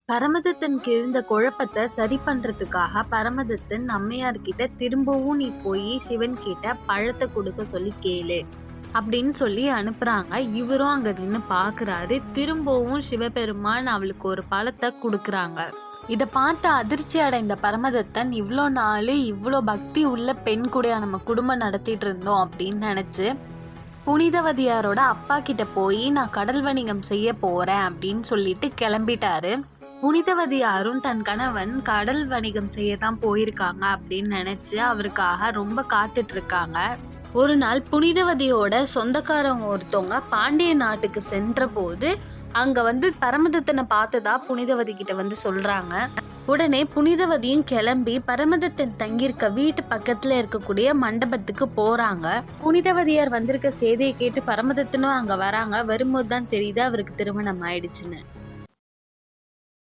பரமதத்தனுக்கு இருந்த குழப்பத்தை சரி பண்றதுக்காக பரமதத்தன் அம்மையார்கிட்ட திரும்பவும் நீ போய் சிவன் கிட்ட பழத்தை கொடுக்க சொல்லி கேளு அப்படின்னு சொல்லி அனுப்புறாங்க. இவரும் அங்க நின்னு பாக்குறாரு. திரும்பவும் சிவபெருமான் அவளுக்கு ஒரு பழத்தை கொடுக்குறாங்க. இதை பார்த்து அதிர்ச்சி அடைந்த பரமதத்தன், இவ்வளோ நாள் இவ்வளோ பக்தி உள்ள பெண் கூட நம்ம குடும்பம் நடத்திட்டு இருந்தோம் அப்படின்னு நினைச்சு புனிதவதியாரோட அப்பா கிட்ட போய் நான் கடல் வணிகம் செய்ய போறேன் அப்படின்னு சொல்லிட்டு கிளம்பிட்டாரு. புனிதவதியாரும் தன் கணவன் கடல் வணிகம் செய்யத்தான் போயிருக்காங்க அப்படின்னு நினைச்சு அவருக்காக ரொம்ப காத்துட்டு இருக்காங்க. ஒரு நாள் புனிதவதியோட சொந்தக்காரவங்க ஒருத்தவங்க பாண்டிய நாட்டுக்கு சென்ற போது அங்க பரமதத்தனை பார்த்ததா புனிதவதி கிட்ட சொல்றாங்க. உடனே புனிதவதியும் கிளம்பி பரமதத்தன் தங்கியிருக்க வீட்டு பக்கத்துல இருக்கக்கூடிய மண்டபத்துக்கு போறாங்க. புனிதவதியார் வந்திருக்க செய்தியை கேட்டு பரமதத்தனும் அங்க வராங்க. வரும்போது தான் தெரியுது அவருக்கு திருமணம் ஆயிடுச்சுன்னு.